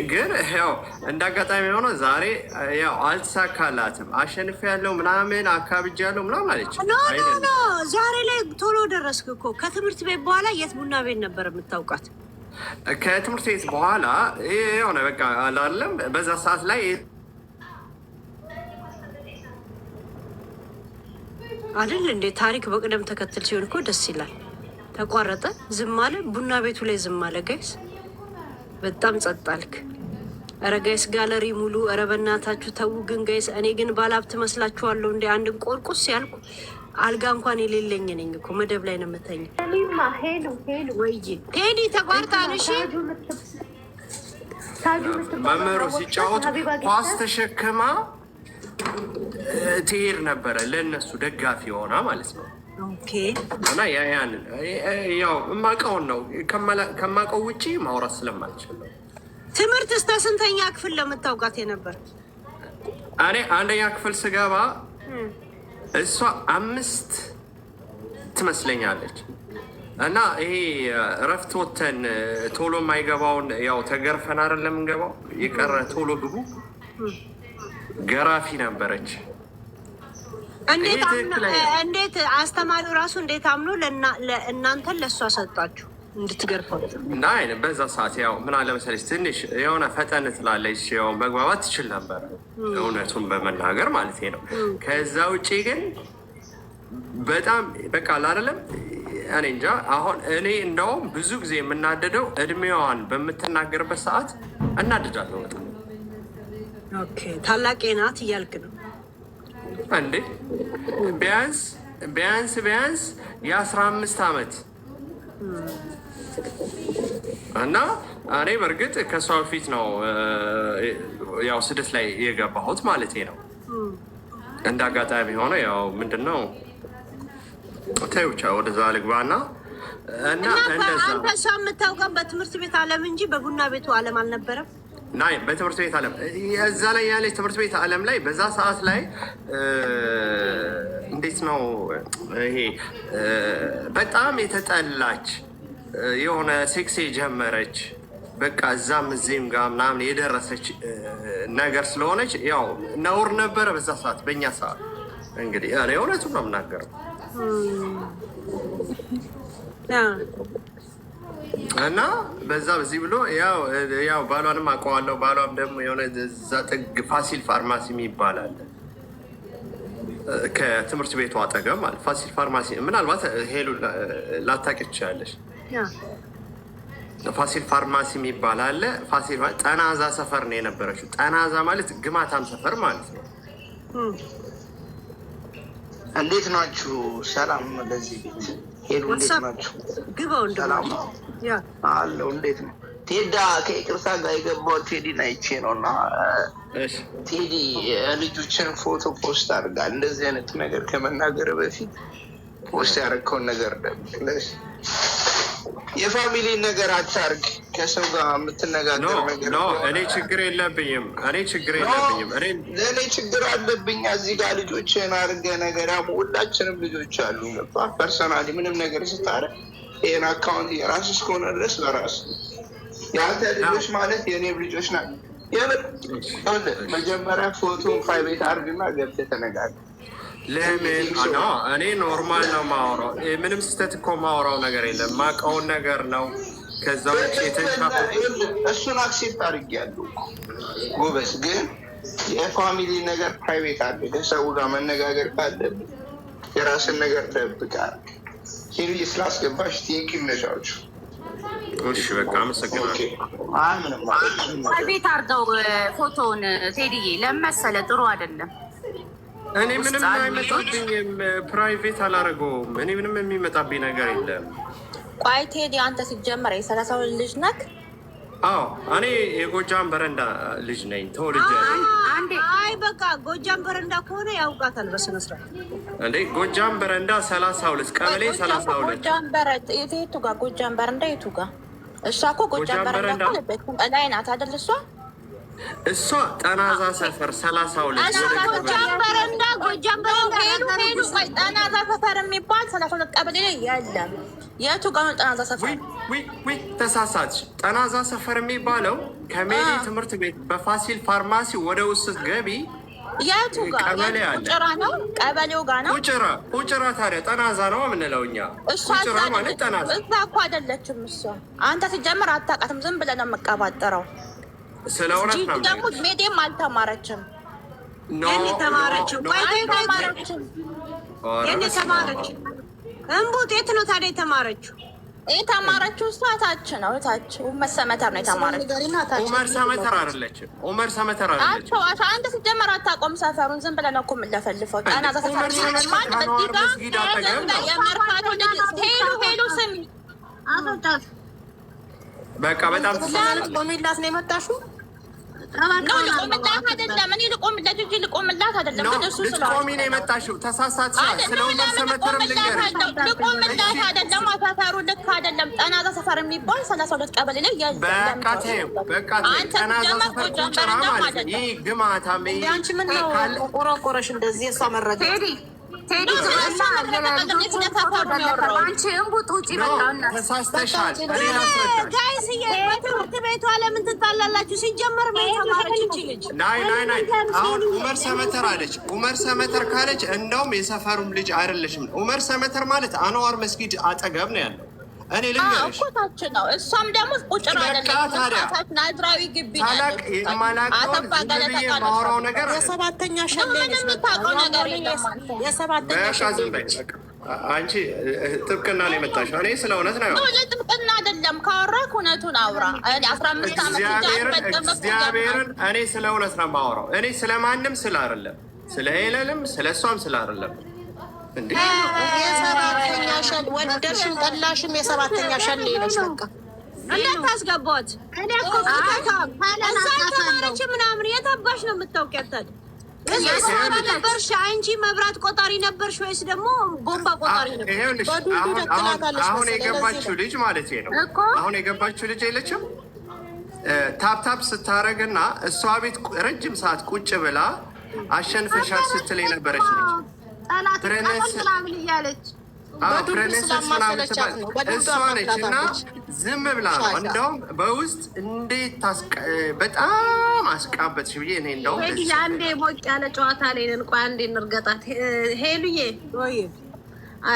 ግን ያው እንዳጋጣሚ የሆነው ዛሬ ያው አልተሳካላትም። አሸንፍ ያለው ምናምን አካብጅ ያለው ምናምን አለች። ኖ ዛሬ ላይ ቶሎ ደረስክ እኮ። ከትምህርት ቤት በኋላ የት ቡና ቤት ነበር የምታውቃት? ከትምህርት ቤት በኋላ የሆነ በቃ አላለም። በዛ ሰዓት ላይ አይደል እንዴ? ታሪክ በቅደም ተከተል ሲሆን እኮ ደስ ይላል። ተቋረጠ፣ ዝም አለ፣ ቡና ቤቱ ላይ ዝም አለ። ጋይስ በጣም ጸጥ አልክ። ኧረ ጋይስ ጋለሪ ሙሉ። ኧረ በእናታችሁ ተዉ ግን ጋይስ። እኔ ግን ባለሀብት መስላችኋለሁ እንዴ? አንድን ቆርቁስ ያልኩ አልጋ እንኳን የሌለኝ ነኝ እኮ። መደብ ላይ ነው የምተኛው። ወይ ቴዲ ተቋርጣን። እሺ መምህሩ ሲጫወቱ ኳስ ተሸክማ ትሄድ ነበረ፣ ለእነሱ ደጋፊ ሆና ማለት ነው። እና ያንን ያው የማውቀውን ነው ከማውቀው ውጭ ማውራት ስለማልችል ነው። ትምህርት እስከ ስንተኛ ክፍል ለምታውቃት የነበር? እኔ አንደኛ ክፍል ስገባ እሷ 5 ትመስለኛለች። እና ይሄ እረፍት ወተን ቶሎ የማይገባውን ያው ተገርፈን አይደለም እንገባው የቀረ ቶሎ ግቡ ገራፊ ነበረች። እንዴት አስተማሪው ራሱ እንዴት አምኖ እናንተን ለእሷ ሰጣችሁ እንድትገርፏቸው? እና በዛ ሰዓት ያው ምን አለ መሰለሽ ትንሽ የሆነ ፈጠን ትላለች፣ ያው መግባባት ትችል ነበር፣ እውነቱን በመናገር ማለት ነው። ከዛ ውጭ ግን በጣም በቃ አይደለም እኔ እንጃ። አሁን እኔ እንደውም ብዙ ጊዜ የምናደደው እድሜዋን በምትናገርበት ሰዓት እናድዳለሁ በጣም። ኦኬ ታላቄ ናት እያልክ ነው እንዴ? ቢያንስ የ15 ዓመት እና እኔ በእርግጥ ከሷ በፊት ነው ያው ስደት ላይ የገባሁት ማለት ነው። እንደ አጋጣሚ ሆነ ያው ምንድን ነው ተይው ብቻ ወደዛ ልግባና እና አንተ እሷ የምታውቀው በትምህርት ቤት ዓለም እንጂ በቡና ቤቱ ዓለም አልነበረም። ናይ በትምህርት ቤት ዓለም እዛ ላይ ያለች ትምህርት ቤት ዓለም ላይ በዛ ሰዓት ላይ እንዴት ነው ይሄ በጣም የተጠላች የሆነ ሴክስ የጀመረች በቃ እዛም እዚህም ጋር ምናምን የደረሰች ነገር ስለሆነች ያው ነውር ነበረ በዛ ሰዓት በእኛ ሰዓት። እንግዲህ እኔ እውነቱን ነው የምናገረው። እና በዛ በዚህ ብሎ ያው ባሏንም አውቀዋለሁ። ባሏም ደግሞ የሆነ እዛ ጥግ ፋሲል ፋርማሲ የሚባል አለ ከትምህርት ቤቱ አጠገብ ማለት ፋሲል ፋርማሲ። ምናልባት ሄሉ ላታውቂ ትችያለሽ። ፋሲል ፋርማሲ የሚባል አለ። ፋሲል ጠናዛ ሰፈር ነው የነበረችው። ጠናዛ ማለት ግማታም ሰፈር ማለት ነው። እንዴት ናችሁ? ሰላም ለዚህ ቤት ሄሉ እንዴት ናችሁ? ሰላም አለው። እንዴት ነው ቴዳ? ከይቅርታ ጋር የገባው ቴዲን አይቼ ነው። እና ቴዲ ልጆችን ፎቶ ፖስት አድርጋል። እንደዚህ አይነት ነገር ከመናገር በፊት ፖስት ያደረግከውን ነገር ደብለሽ የፋሚሊ ነገር አታርግ። ከሰው ጋር የምትነጋገር ነገር እኔ ችግር የለብኝም። ለእኔ ችግር አለብኝ። እዚህ ጋር ልጆችን አድርገ ነገር ያሙ ሁላችንም ልጆች አሉ። ፐርሰናሊ ምንም ነገር ስታረግ ይህን አካውንት የራስ እስከሆነ ድረስ በራስ የአንተ ልጆች ማለት የእኔም ልጆች ናቸው። መጀመሪያ ፎቶን ፕራይቬት አድርግና ገብተህ ተነጋገር። ለምን እኔ ኖርማል ነው ማወራው። ምንም ስህተት እኮ ማወራው ነገር የለም። ማውቀውን ነገር ነው። ከዛ ውጭ እሱን አክሴፕት አድርጌያለሁ ጎበዝ። ግን የፋሚሊ ነገር ፕራይቬት አድርገህ ሰው ጋር መነጋገር ካለብህ የራስን ነገር ጠብቃል። ሄሉ ስላስገባሽ ቴንክ ይመሻዎች። እሺ በቃ አመሰግናለሁ። ፕራይቬት አድርገው ፎቶውን ቴዲዬ። ለመሰለ ጥሩ አይደለም። እኔ ምንም አይመጣብኝም። ፕራይቬት አላደረገውም። እኔ ምንም የሚመጣብኝ ነገር የለም። ቆይ ቴዲ አንተ ሲጀመር የ32 ልጅ ነህ? አዎ እኔ የጎጃም በረንዳ ልጅ ነኝ። ተወልጄ አይ በቃ ጎጃም በረንዳ ከሆነ ያውቃታል በስነ ስርዓት። እንዴ ጎጃም በረንዳ 32 ቀበሌ 32 ጎጃም በረንዳ የቱ ጋር? ጎጃም በረንዳ የቱ ጋር? እሷ እኮ ጎጃም በረንዳ እኮ ላይ ናት አይደል? እሷ እሷ ጠናዛ ሰፈር 32 ጎጃም ጠናዛ ሰፈር የሚባል 32 ቀበሌ ላይ የለም። የቱ ጋር ነው ጠናዛ ሰፈር? ተሳሳች። ጠናዛ ሰፈር የሚባለው ከሜዲ ትምህርት ቤት በፋሲል ፋርማሲ ወደ ውስጥ ገቢ የቱ ጋር ቁጭራ ነው? ቀበሌው ጋር ነው ቁጭራ። ታዲያ ጠናዛ ነው የምንለው እኛ። ቁጭራ ማለት ጠናዛ። እዛ እኮ አይደለችም እሷ። አንተ ሲጀምር አታውቃትም። ዝም ብለህ ነው የምትቀባጥረው። ስለ እውነት ነው ደግሞ ሜዲም አልተማረችም። ተማረችም እንቡጥ የት ነው ታዲያ የተማረችው? የተማረችው እሷ ታች ነው። ታች ኡመር ሰመተር ነው የተማረችው። ኡመር ሰመተር አይደለችም። ኡመር ሰመተር አይደለችም። አንተ ሲጀመር አታውቀውም ሰፈሩን። ዝም ብለህ ነው እኮ የምንለፈልፈው። ጠናዛ ሰፈር ሄሉ ስሚ አቶጫት በቃ በጣም ልቆምላት ነው የመጣሽው? ልቆምላት አይደለም። እኔ ልቆምላት አይደለም። ልትቆሚ ነው የመጣሽው። ተሳሳትሻል። ስለ ኡመር ሰመተርም ልንገርሽ። ልቆምላት አይደለም። ሰፈሩ ልክ አይደለም። ጠናዛ ሰፈር የሚባል 32 ቀበሌ ላይ በቃ ጠናዛ ሰፈር ቁጭራ ማለት ነው። ይህ ግማታም አንቺ ምን ነው ቆረቆረሽ እንደዚህ? የእሷ መረጃ ተሳስተሻል። በትምህርት ቤቷ ለምን ትጣላላችሁ? ሲጀመር ተማረች እቺ ልጅ። ናይ አሁን ኡመር ሰመተር አለች። ኡመር ሰመተር ካለች እንደውም የሰፈሩም ልጅ አይደለሽም። ኡመር ሰመተር ማለት አንዋር መስጊድ አጠገብ ነው ያለው። እኔ ልንገርሽ እኮ ነው። እሷም ደግሞ ቁጭራ አይደለም። ናዝራዊ ግቢ ማውራው ነገር የሰባተኛ ሸሌ አንቺ ጥብቅና ነው የመጣሽው። እኔ ስለ እውነት ነው። ጥብቅና አይደለም። ካወራክ እውነቱን አውራ። 15 እግዚአብሔርን እኔ ስለ እውነት ነው የማወራው። እኔ ስለማንም ስለ አይደለም፣ ስለ ሄለልም ስለ እሷም ስለ አይደለም። የሰባተኛ ሸል ወደድሽም ጠላሽም የሰባተኛ ሸል ይለሽ በቃ እንዴት ታስገባት? እኔ እኮ ተማረች ምናምን የታባሽ ነው የምታውቂያት? ነበርሽ አንቺ መብራት ቆጣሪ ነበርሽ ወይስ ደግሞ ቦምባ ቆጣሪ ነበር? አሁን የገባችው ልጅ ማለት ነው። አሁን የገባችው ልጅ የለችም። ታፕታፕ ስታረግና እሷ ቤት ረጅም ሰዓት ቁጭ ብላ አሸንፈሻል ስትል የነበረች ልጅ ምናምን እያለች እሷ ነች። እና ዝም ብላ ነው እንደውም በውስጥ እንዴት በጣም አስቃበትሽ ብዬ እኔ እንደውም አንዴ ሞቅ ያለ ጨዋታ ላይ ነን። ቆይ አንዴ እንርገጣት። ሄሉዬ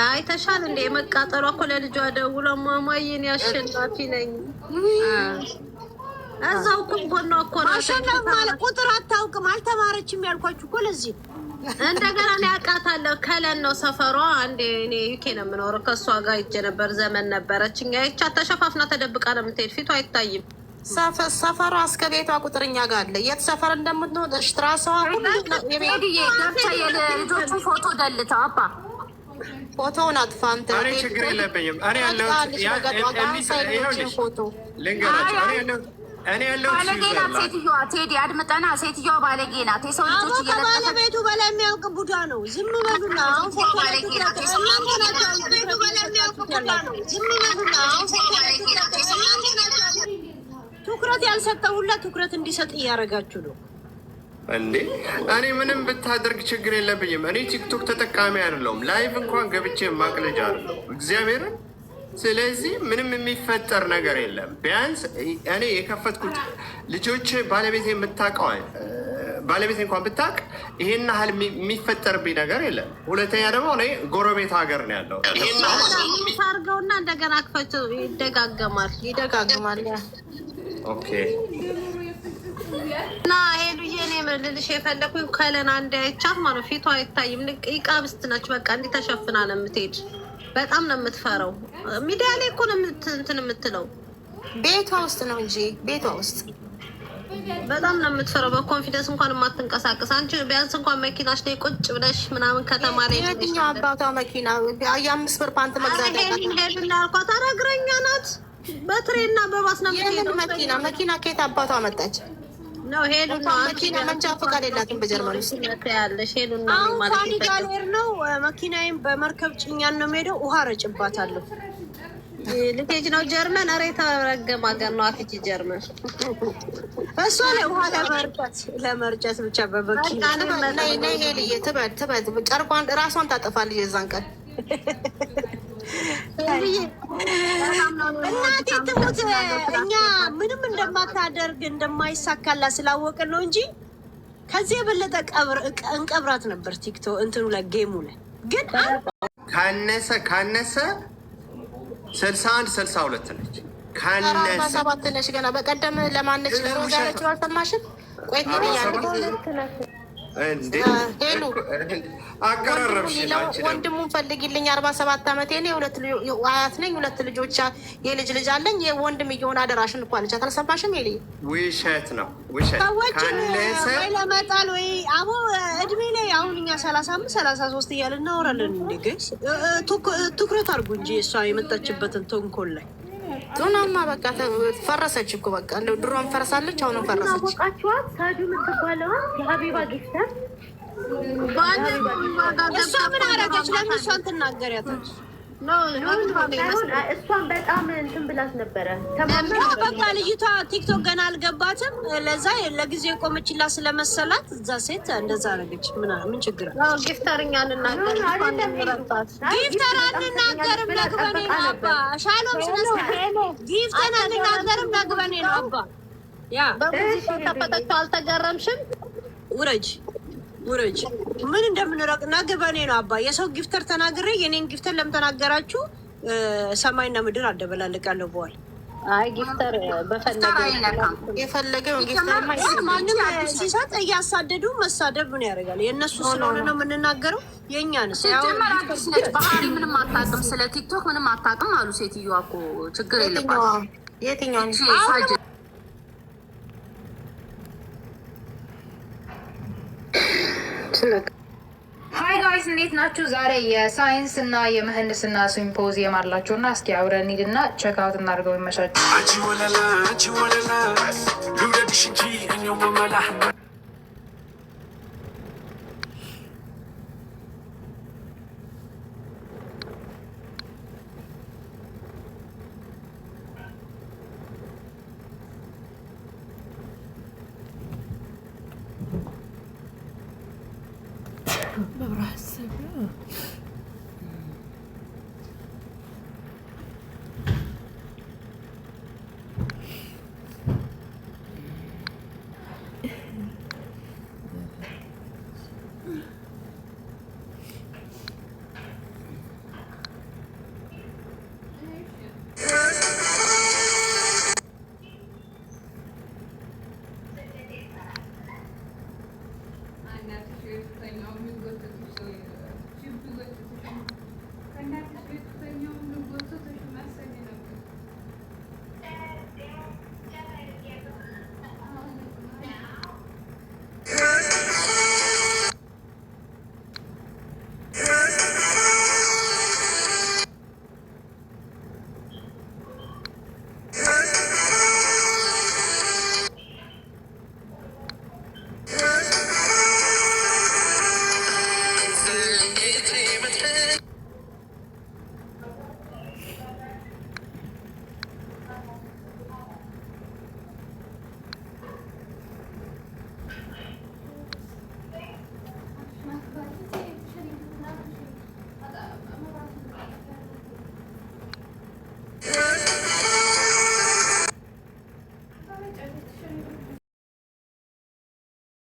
አይተሻል እንዴ? መቃጠሏ እኮ ለልጇ ደውላ ማማዬን አሸናፊ ነኝ እዛው ጎኗ እኮ ነው። አሸናፊ ማለት ቁጥር አታውቅም አልተማረችም ያልኳችሁ እኮ ለዚህ እንደገና ላይ አውቃታለሁ። ከለን ነው ሰፈሯ። አንዴ እኔ ዩኬ ነው የምኖረው። ከእሷ ጋር ሂጅ ነበር። ዘመን ነበረችኝ። አይቻ ተሸፋፍና ተደብቃ ነው የምትሄድ። ፊቷ አይታይም። ሰፈሯ እስከ ቤቷ ቁጥርኛ ጋር አለ። የት ሰፈር እንደምትኖር ሽትራሰዋ የልጆቹ ፎቶ ደልተው አባ ፎቶውን አጥፋ አንተ። እኔ ችግር የለብኝም። እኔ ያለው ባለጌ ናት ሴትዮዋ። ቴዲ አድምጠና፣ ሴትዮዋ ባለጌ ናት። የሰው ልጆች ከባለቤቱ በላይ የሚያውቅ ቡዳ ነው። ዝም በሉና ትኩረት ያልሰጠ ሁላ ትኩረት እንዲሰጥ እያደረጋችሁ ነው እንዴ? እኔ ምንም ብታደርግ ችግር የለብኝም። እኔ ቲክቶክ ተጠቃሚ አይደለሁም። ላይቭ እንኳን ገብቼ ማቅለጃ አይደለሁ እግዚአብሔርን። ስለዚህ ምንም የሚፈጠር ነገር የለም። ቢያንስ እኔ የከፈትኩት ልጆች ባለቤት የምታውቀው ባለቤት እንኳን ብታውቅ ይሄን ያህል የሚፈጠርብኝ ነገር የለም። ሁለተኛ ደግሞ እኔ ጎረቤት ሀገር ነው ያለው። ታርገውና እንደገና ክፈችው። ይደጋገማል። ኦኬ እና ሄሉዬ እኔ ልልሽ የፈለኩኝ ከለን አንድ አይቻት ማለት ፊቷ አይታይም። ይቃብስት ነች። በቃ እንዲህ ተሸፍና ነው የምትሄድ። በጣም ነው የምትፈራው። ሚዲያ ላይ እኮ ነው እንትን የምትለው። ቤቷ ውስጥ ነው እንጂ ቤቷ ውስጥ በጣም ነው የምትፈራው። በኮንፊደንስ እንኳን የማትንቀሳቀስ። አንቺ ቢያንስ እንኳን መኪናሽ ላይ ቁጭ ብለሽ ምናምን ከተማ ላይ የትኛው አባቷ መኪና የ5 ብር ፓንት መግዛት ያልኳት እግረኛ ናት። በትሬና በባስ ነው የምትሄደው። መኪና ከየት አባቷ መጣች ነው? ሄሉና መኪና መንጃ ፈቃድ የላትም በጀርመን ውስጥ ያለሽ ሄሉና ማለት ነው። ጋሌር ነው መኪናዬን በመርከብ ጭኛን ነው የምሄደው። ውሃ ረጭባታለሁ። ልጅ ነው ጀርመን። ኧረ የተረገመ ሀገር ነው። አትሂጂ ጀርመን። እሷ ላይ ውሃ ለመርጨት ብቻ በበኪና ትበድ ጨርቋን እራሷን ታጠፋለች የዛን ቀን። እናቴ ትሙት እኛ ምንም እንደማታደርግ እንደማይሳካላት ስላወቅን ነው እንጂ ከዚህ የበለጠ እንቀብራት ነበር። ቲክቶክ እንትኑ ላይ ጌሙ ላይ ግን ካነሰ 61 62 ነች። ካነሰ 47 ነች። ገና በቀደም ለማነች ለሮዛ ያለችው አልሰማሽም? ቆይ ሄሉ ወንድሙን ፈልጊልኝ 47 ዓመቴ ነው። የሁለት አያት ነኝ። 2 ልጆች የልጅ ልጅ አለኝ። ወንድም እየሆነ አደራሽን እኮ አለቻት። አልሰማሽም? ሄሊ ውሸት ነው ውሸት። ሰዎችን ወይ ለመጣል ወይ አቦ እድሜ ላይ አሁን እኛ 35 33 እያልን እናወራለን። እንዴ ግን ትኩረት አድርጉ እንጂ እሷ የመጣችበትን ተንኮል ላይ ጡናማ በቃ ፈረሰች እኮ በቃ እንደው ድሮን ፈረሳለች፣ አሁንም ፈረሰች። አወቃችኋት? ሳዱ የምትባለዋ የሀቢባ ጊፍተር እሷ ምን አደረገች? ለምን እሷን ትናገሪያለች? እሷን በጣም እንትን ብላት ነበረ። በቃ ልጅቷ ቲክቶክ ገና አልገባትም። ለዛ ለጊዜ የቆመችላት ስለመሰላት እዛ ሴት እንደዛ አደረገች። ምን ችግር አለ? ጊፍተርኛ እንናገርም ነግበኔ ነው አባ ሻሎም ጊፍተር እንናገርም ነግበኔ ነው አባ። ያ ተፈተቸው አልተገረምሽም? ውረጅ ምን እንደምንረቅ ነግበኔ ነው አባ። የሰው ጊፍተር ተናግሬ የኔን ጊፍተር ለምን ተናገራችሁ? ሰማይና ምድር አደበላልቃለሁ በኋላ። አይ ጊፍተር የፈለገው ጊፍተር ማንም ሲሰጥ እያሳደዱ መሳደብ ምን ያደርጋል? የእነሱ ስለሆነ ነው የምንናገረው። የእኛንስ ባህሪ ምንም አታውቅም፣ ስለ ቲክቶክ ምንም አታውቅም አሉ ሴትዮዋ እኮ። ችግር የለባትም። የትኛው ሀይ ጋይስ እንዴት ናችሁ? ዛሬ የሳይንስ እና የምህንድስና ሲምፖዚየም አላቸው እና እስኪ አብረን ሂድና ቼክ አውት እናድርገው። ይመሻችሁ። Bravo.